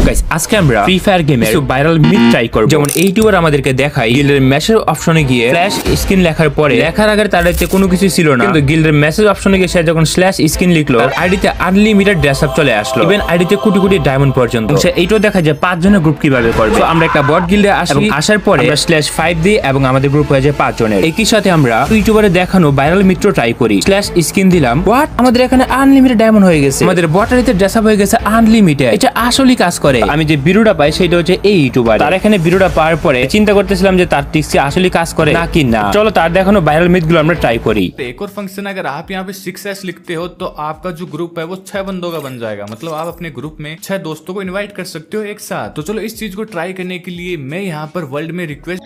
Guys আজকে আমরা free fire গেমের কিছু ভাইরাল মিথ ট্রাই করব। যেমন এই ইউটিউবার আমাদেরকে দেখায় গিল্ডের মেসেজ অপশনে গিয়ে স্ল্যাশ স্ক্রিন লেখার পরে লেখার আগে তার কাছে কোনো কিছু ছিল না, কিন্তু গিল্ডের মেসেজ অপশনে গিয়ে সে যখন স্ল্যাশ স্ক্রিন লিখলো আইডিতে আনলিমিটেড ড্রেস আপ চলে আসলো, ইভেন আইডিতে কোটি কোটি ডায়মন্ড পর্যন্ত। সে এইটাও দেখা যায় 5 জনের গ্রুপ কিভাবে করবে। তো আমরা একটা বট গিল্ডে আসি এবং আসার পরে আমরা স্ল্যাশ 5 দিই এবং আমাদের গ্রুপ হয়ে যায় 5 জনের। একই সাথে আমরা ইউটিউবারে দেখানো ভাইরাল মিথ ট্রাই করি। স্ল্যাশ স্ক্রিন দিলাম, হোয়াট, আমাদের এখানে আনলিমিটেড ডায়মন্ড হয়ে গেছে, আমাদের বট আইডিতে ড্রেস আপ হয়ে গেছে আনলিমিটেড। এটা আসলেই কাজ করে। আমি যে ভিডিওটা পাই সেটা হচ্ছে এই ইউটিউবার, তার এখানে ভিডিওটা পাওয়ার পরে চিন্তা করতেছিলাম যে তার টিক্স আসলে কাজ করে নাকি না। চলো তার দেখানো ভাইরাল মিথ গুলো আমরা ट्राई करी। एक और फंक्शन, अगर आप यहाँ पे 6S लिखते हो तो आपका जो ग्रुप है वो 6 बंदों का बन जाएगा। मतलब आप अपने ग्रुप में 6 दोस्तों को इनवाइट कर सकते हो एक साथ। तो चलो इस चीज को ट्राई करने के लिए मैं यहाँ पर वर्ल्ड में रिक्वेस्ट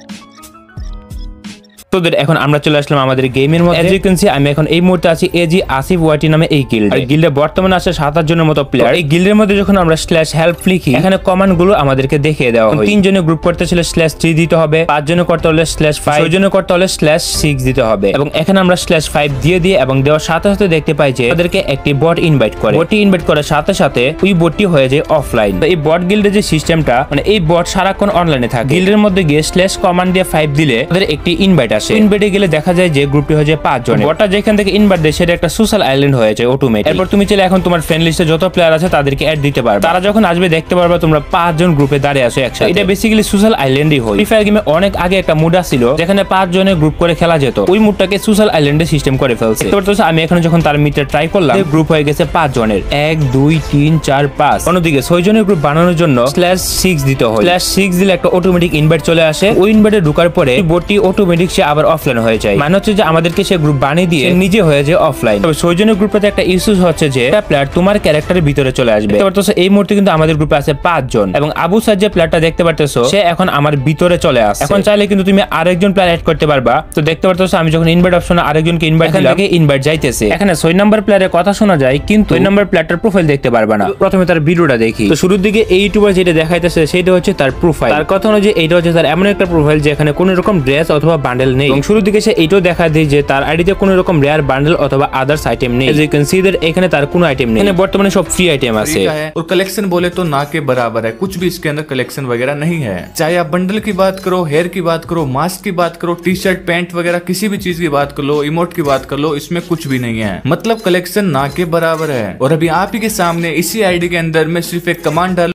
তোদের এখন আমরা চলে আসলাম আমাদের গেমের মধ্যে। এজ ইউ ক্যান সি আমি এখন এই মুহূর্তে আছি এজি আসিফ ওয়াটি নামে এই গিল্ড। এই গিল্ডে বর্তমানে আছে 7-8 জনের মতো প্লেয়ার। এই গিল্ডের মধ্যে যখন আমরা স্ল্যাশ হেল্প লিখি এখানে কমান্ড গুলো আমাদেরকে দেখিয়ে দেওয়া হয়। 3 জনের গ্রুপ করতে হলে স্ল্যাশ 3 দিতে হবে, 5 জনের করতে হলে স্ল্যাশ 5, 6 জনের করতে হলে স্ল্যাশ 6 দিতে হবে। এবং এখানে আমরা স্ল্যাশ 5 দিয়ে এবং দেওয়ার সাথে সাথে দেখতে পাই যে আমাদেরকে একটি বট ইনভাইট করে। বটটি ইনভাইট করার সাথে সাথে ওই বটটি হয়ে যায় অফলাইন। তো এই বট গিল্ডের যে সিস্টেমটা, মানে এই বট সারাক্ষণ অনলাইনে থাকে। গিল্ডের মধ্যে গিয়ে স্ল্যাশ কমান্ড দিয়ে 5 দিলে আমাদের একটি ইনভাইট আসে। ইনভাইটে গেলে দেখা যায় যে গ্রুপটি হয়ে যায় 5 জন। বটটা যেখান থেকে ইনভাইট দেয় সেটা একটা সোশ্যাল আইল্যান্ড হয়ে যায় অটোমেটিক। এরপর তুমি চাইলে এখন তোমার ফ্রেন্ড লিস্টে যত প্লেয়ার আছে তাদেরকে অ্যাড দিতে পারবে। তারা যখন আসবে দেখতে পারবে তোমরা 5 জন গ্রুপে দাঁড়িয়ে আছো একসাথে। এটা বেসিক্যালি সোশ্যাল আইল্যান্ডই হয়। ফ্রি ফায়ার গেমে অনেক আগে একটা মুড ছিল যেখানে 5 জনের গ্রুপ করে খেলা যেত। ওই মুডটাকে সোশ্যাল আইল্যান্ডে সিস্টেম করে ফেলছে। তো আমি এখন যখন তার মিটার ট্রাই করলাম, গ্রুপ হয়ে গেছে 5 জনের, 1 2 3 4 5। অন্যদিকে 6 জনের গ্রুপ বানানোর জন্য স্ল্যাশ 6 দিতে হয়। স্ল্যাশ 6 দিলে একটা অটোমেটিক ইনভাইট চলে আসে। ওই ইনভাইটে ঢোকার পরে বটটি অটোমেটিক সে আবার অফলাইন হয়ে যায়। মানে হচ্ছে যে আমাদেরকে সে গ্রুপ বানিয়ে দিয়ে নিজে হয়ে যায় অফলাইন। তবে 6 জনের গ্রুপে একটা ইস্যুস হচ্ছে যে একটা প্লেয়ার তোমার ক্যারেক্টারের ভিতরে চলে আসবে। তো এই মুহূর্তে কিন্তু আমাদের গ্রুপে আছে 5 জন এবং আবু সাদ যে প্লেয়ারটা দেখতে পারতেছো সে এখন আমার ভিতরে চলে আসছে। এখন চাইলে কিন্তু তুমি আরেকজন প্লেয়ার অ্যাড করতে পারবা। তো দেখতে পারতেছো আমি যখন ইনভাইট অপশনে আরেকজনকে ইনভাইট দিলাম, ইনভাইট যাইতেছে। এখানে 6 নাম্বার প্লেয়ারের কথা শোনা যায় কিন্তু 6 নাম্বার প্লেয়ারটার প্রোফাইল দেখতে পারবা না। প্রথমে তার ভিডিওটা দেখি। তো শুরুর দিকে এই ইউটিউবার যেটা দেখাইতেছে সেটা হচ্ছে তার প্রোফাইল। তার কথা অনুযায়ী এইটা হচ্ছে তার এমন একটা প্রোফাইল যেখানে কোনো রকম ড্রেস অথবা বান্ডেল নেই। এবং শুরুর দিকে সে এইটাও দেখা দেয় যে তার আইডিতে কোনো রকম রেয়ার বান্ডেল অথবা আদার্স আইটেম নেই। As you can see that এখানে তার কোনো আইটেম নেই। এখানে বর্তমানে সব ফ্রি आइटम আছে। और कलेक्शन बोले तो ना के बराबर है। कुछ भी इसके अंदर कलेक्शन वगैरह नहीं है। चाहे आप बंडल की बात करो, हेयर की बात करो, मास्क की बात करो, टी शर्ट पैंट वगैरह किसी भी चीज की बात कर लो, इमोट की बात कर लो, इसमें कुछ भी नहीं है। मतलब कलेक्शन ना के बराबर है। और अभी आप ही के सामने इसी आईडी के अंदर मैं सिर्फ एक कमांड डाल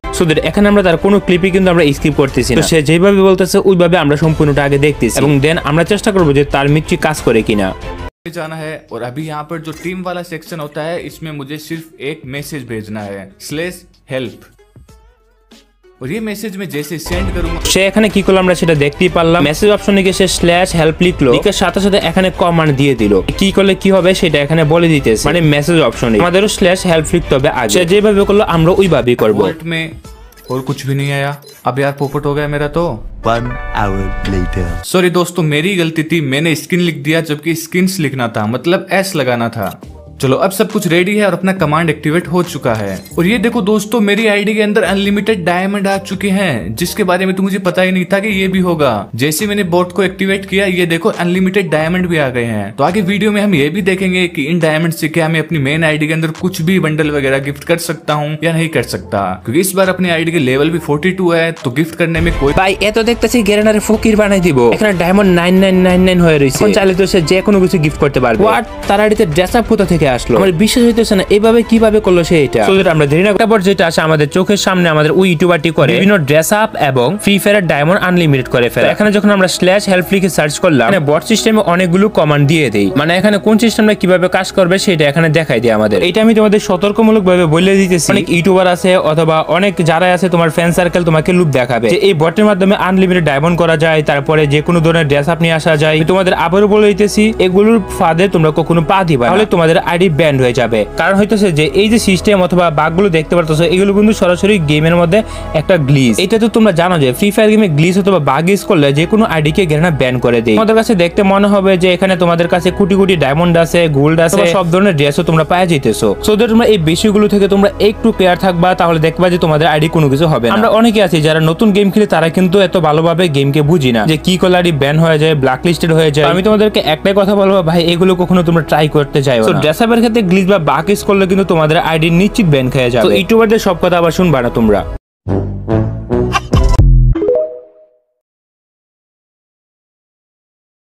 এখানে আমরা তার কোনো ক্লিপই কিন্তু আমরা স্কিপ করতেছি না। সে যেভাবে বলতেছে ওইভাবে আমরা সম্পূর্ণটা আগে দেখতেছি এবং দেন আমরা চেষ্টা করব যে তার মিথ্যি কাজ করে কিনা जाना है। और अभी यहाँ पर जो टीम वाला सेक्शन होता है इसमें मुझे सिर्फ एक मैसेज भेजना है /help। और ये मैसेज में जैसे सेंड करूंगा সে এখানে কি করলো আমরা সেটা দেখতেই পারলাম। মেসেজ অপশনে গিয়ে সে /help লিখলো, লিখার সাথে সাথে এখানে কমান্ড দিয়ে দিল। কি করলে কি হবে সেটা এখানে বলে দিতেছে, মানে মেসেজ অপশনে আমাদেরও /help লিখতে হবে আগে। সে যেভাবে করলো আমরা ওইভাবেই করব। वोल्ट में और कुछ भी नहीं आया। अब यार पोपट हो गया मेरा तो। 1 hour later। सॉरी दोस्तों, मेरी गलती थी, मैंने स्किन लिख दिया जबकि स्किन्स लिखना था, मतलब एस लगाना था। चलो अब सब कुछ रेडी है और अपना कमांड एक्टिवेट हो चुका है। और ये देखो दोस्तों, मेरी आईडी के अंदर अनलिमिटेड डायमंड आ चुके हैं, जिसके बारे में तो मुझे पता ही नहीं था कि ये भी होगा। जैसे मैंने बोट को एक्टिवेट किया ये देखो अनलिमिटेड डायमंड भी आ गए हैं। तो आगे वीडियो में हम ये भी देखेंगे कि इन डायमंड से क्या मैं अपनी मेन आईडी के अंदर कुछ भी बंडल वगैरह गिफ्ट कर सकता हूँ या नहीं कर सकता, क्योंकि इस बार अपनी आईडी के लेवल भी 42 है, तो गिफ्ट करने में कोई ভাই এত দেখতেছি গেরেনারে ফকির বানাই দিব। এখানে ডায়মন্ড 9999 হয়ে রইছে। কোন চাইলে তো সে যে কোনো কিছু গিফট করতে পারবে। হোয়াট, তার আইডিতে ড্রেস আপ কোথা থেকে আসলো? আমার বিশ্বাস হইতেছে না এইভাবে কিভাবে করলো সে এটা। তো আমরা দেরি না তারপর যেটা আসে আমাদের চোখের সামনে আমাদের ওই ইউটিউবারটি করে বিভিন্ন ড্রেস আপ এবং ফ্রি ফায়ারের ডায়মন্ড আনলিমিটেড করে ফেলে। এখানে যখন আমরা /help লিখে সার্চ করলাম মানে বট সিস্টেমে অনেকগুলো কমান্ড দিয়ে দেই, মানে এখানে কোন সিস্টেমটা কিভাবে কাজ করবে সেটা এখানে দেখাই দেয় আমাদের। এটা আমি তোমাদের সতর্কমূলক ভাবে বলে দিতেছি। অনেক ইউটিউবার আছে অথবা অনেক যারা আছে তোমার ফ্রেন্ড সার্কেল তোমাকে লুপ দেখাবে যে এই বটের মাধ্যমে আনলিমিটেড ডায়মন্ড করা যায়, তারপরে যে কোনো ধরনের ড্রেস আপ নিয়ে আসা যায়। তোমাদের আবারও বলে দিতেছি এগুলোর ফাঁদে তোমরা কখনো পা দিবা, তাহলে তোমাদের আইডি ব্যান্ড হয়ে যাবে। কারণ হইতেছে যে এই যে সিস্টেম অথবা বাগগুলো দেখতে পারতেছো এগুলো কিন্তু সরাসরি গেমের মধ্যে একটা গ্লিচ। এটা তো তোমরা জানো যে ফ্রি ফায়ার গেমে গ্লিচ অথবা বাগ ইউজ করলে যে কোনো আইডি কে গেরেনা ব্যান করে দেয়। তোমাদের কাছে দেখতে মনে হবে যে এখানে তোমাদের কাছে কোটি কোটি ডায়মন্ড আছে, গোল্ড আছে, সব ধরনের ড্রেসও তোমরা পাওয়া যাইতেছো। সো তোমরা এই বিষয়গুলো থেকে তোমরা একটু কেয়ার থাকবা, তাহলে দেখবা যে তোমাদের আইডি কোনো কিছু হবে না। আমরা অনেকে আছি যারা নতুন গেম খেলে তারা কিন্তু এত ভালোভাবে গেমকে বুঝি না যে কি করলে আইডি ব্যান হয়ে যায়, ব্ল্যাক লিস্টেড হয়ে যায়। আমি তোমাদেরকে একটাই কথা বলবো ভাই, এগুলো কখনো তোমরা ট্রাই করতে যাও না। ড্রেস আপের ক্ষেত্রে গ্লিচ বা বাগ ইউজ করলে কিন্তু তোমাদের আইডি নিশ্চিত ব্যান খেয়ে যাবে। তো ইউটিউবারদের সব কথা আবার শুনবা না তোমরা।